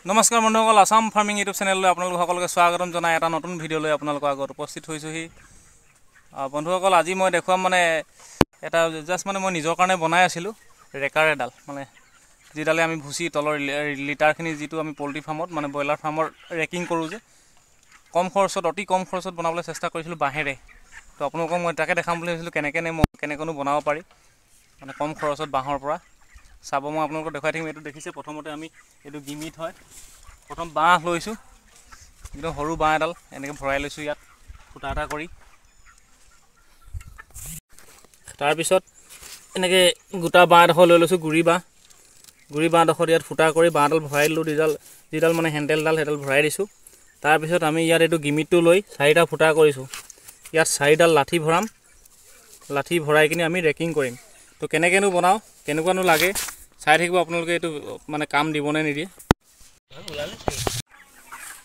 নমস্কাৰ বন্ধুসকল, Assam farming YouTube চেনেললৈ আপোনালোক সকলোকে স্বাগতম জনাই এটা নতুন ভিডিঅ'লৈ আপোনালোকৰ আগত উপস্থিত হৈছোহি। বন্ধুসকল, আজি মই দেখুৱাম এটা জাষ্ট মই নিজৰ কাৰণে বনাই আছিলোঁ ৰেকাৰ এডাল, যিডালে আমি ভুচি তলৰ লিটাৰখিনি যিটো আমি পল্ট্ৰি ফাৰ্মত ব্ৰইলাৰ ফাৰ্মৰ ৰেকিং কৰোঁ যে কম খৰচত অতি কম খৰচত বনাবলৈ চেষ্টা কৰিছিলোঁ বাঁহেৰে। তো আপোনালোকক মই তাকে দেখাম বুলি ভাবিছিলোঁ কেনেকৈনো বনাব পাৰি কম খৰচত বাঁহৰ পৰা। চাব, মই আপোনালোকক দেখুৱাই থাকিম। এইটো দেখিছে, প্ৰথমতে আমি এইটো গিমিট হয়। প্ৰথম বাঁহ লৈছোঁ, একদম সৰু বাঁহ এডাল এনেকৈ ভৰাই লৈছোঁ ইয়াত ফুটা এটা কৰি। তাৰপিছত এনেকৈ গোটা বাঁহ এডোখৰ লৈ লৈছোঁ, গুৰি বাঁহডোখৰ ইয়াত ফুটা কৰি বাঁহডাল ভৰাই দিলোঁ। যিডাল হেণ্ডেলডাল সেইডাল ভৰাই দিছোঁ। তাৰপিছত আমি ইয়াত এইটো গিমিটটো লৈ 4টা ফুটা কৰিছোঁ। ইয়াত 4ডাল লাঠি ভৰাম, লাঠি ভৰাই কিনি আমি ৰেকিং কৰিম। তো কেনেকৈনো বনাওঁ, কেনেকুৱানো লাগে চাই থাকিব আপোনালোকে। এইটো কাম দিবনে নিদিয়ে।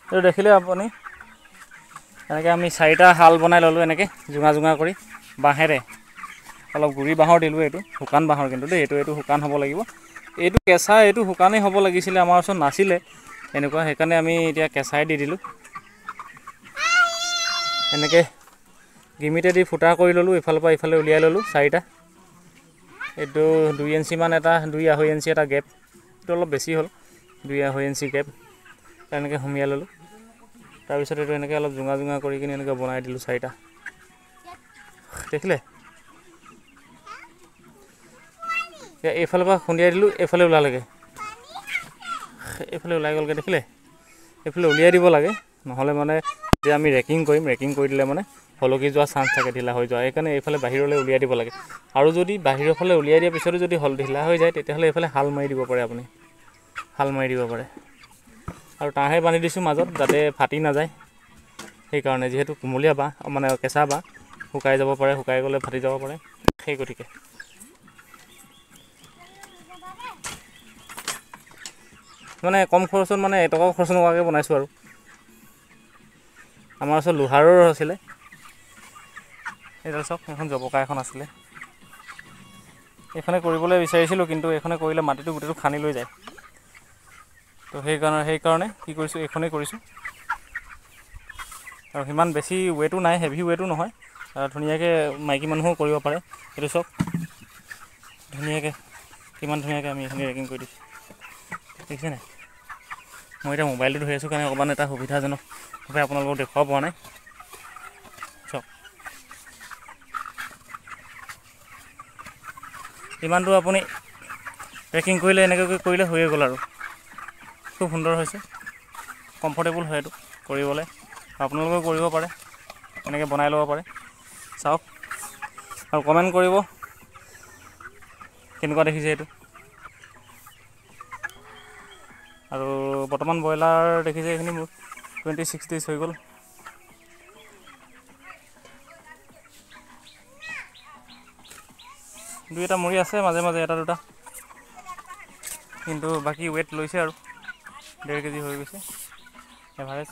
এইটো দেখিলে আপুনি, এনেকৈ আমি 4টা শাল বনাই ল'লোঁ, এনেকৈ জোঙা কৰি বাঁহেৰে। অলপ গুৰি বাঁহৰ দিলোঁ, এইটো শুকান বাঁহৰ কিন্তু দেই, এইটো শুকান হ'ব লাগিব। এইটো কেঁচা, এইটো শুকানেই হ'ব লাগিছিলে, আমাৰ ওচৰত নাছিলে এনেকুৱা, সেইকাৰণে আমি এতিয়া কেঁচাই দি দিলোঁ। এনেকৈ গিমিটেদি ফুটা কৰি ল'লোঁ, ইফালৰ পৰা ইফালে উলিয়াই ল'লোঁ 4টা। এইটো 2 ইঞ্চিমান এটা, 2.5 ইঞ্চি এটা গেপ, এইটো অলপ বেছি হ'ল, 2.5 ইঞ্চি গেপ এনেকৈ সুমিয়াই ল'লোঁ। তাৰপিছত এইটো এনেকৈ অলপ জোঙা কৰি কিনি এনেকৈ বনাই দিলোঁ 4টা। দেখিলে, এইফালৰ পৰা খুন্দিয়াই দিলোঁ, এইফালে ওলালেগৈ, এইফালে ওলাই গ'লগৈ। দেখিলে, এইফালে উলিয়াই দিব লাগে, নহ'লে যেতিয়া আমি ৰেকিং কৰিম, ৰেকিং কৰি দিলে হলকি যোৱা চান্স থাকে, ঢিলা হৈ যোৱা। সেইকাৰণে এইফালে বাহিৰলৈ উলিয়াই দিব লাগে। আৰু যদি বাহিৰৰ ফালে উলিয়াই দিয়াৰ পিছতো যদি ঢিলা হৈ যায়, তেতিয়াহ'লে এইফালে হাল মাৰি দিব পাৰে, আপুনি হাল মাৰি দিব পাৰে। আৰু তাঁহে বান্ধি দিছোঁ মাজত, যাতে ফাটি নাযায়। সেইকাৰণে, যিহেতু কুমলীয়া বাঁহ, কেঁচা বাঁহ, শুকাই যাব পাৰে, শুকাই গ'লে ফাটি যাব পাৰে, সেই গতিকে কম খৰচত এটকাও খৰচ নোহোৱাকৈ বনাইছোঁ। আৰু আমাৰ ওচৰত লোহাৰৰ আছিলে, এইডাল চাওক, এখন জবকা এখন আছিলে। এইখনে কৰিবলৈ বিচাৰিছিলোঁ, কিন্তু এইখনে কৰিলে মাটিটো গোটেইটো খান্দি লৈ যায়। তো সেইকাৰণে কি কৰিছোঁ, এইখনেই কৰিছোঁ। আৰু সিমান বেছি ৱেটো নাই, হেভি ৱেটো নহয়, ধুনীয়াকৈ মাইকী মানুহো কৰিব পাৰে। এইটো চাওক, কিমান ধুনীয়াকৈ আমি এইখিনি ৰেকিং কৰি দিছোঁ, দেখিছে নাই। মই এতিয়া মোবাইলটো ধৰি আছোঁ কাৰণে অকণমান এটা সুবিধাজনকভাৱে আপোনালোকক দেখুৱাব পৰা নাই। চাওক, ইমানটো আপুনি ৰেকিং কৰিলে, এনেকৈ কৰিলে হৈয়ে গ'ল। আৰু খুব সুন্দৰ হৈছে, কমফৰ্টেবল হয় এইটো কৰিবলৈ। আপোনালোকেও কৰিব পাৰে, এনেকৈ বনাই ল'ব পাৰে। চাওক আৰু কমেণ্ট কৰিব কেনেকুৱা দেখিছে এইটো। আৰু বৰ্তমান ব্ৰইলাৰ দেখিছে, এইখিনি মোৰ 26 days হৈ গ'ল। দুই এটা মৰি আছে মাজে মাজে, এটা দুটা, কিন্তু বাকী ৱেট লৈছে আৰু 1.5 কেজি হৈ গৈছে এভাৰেজ।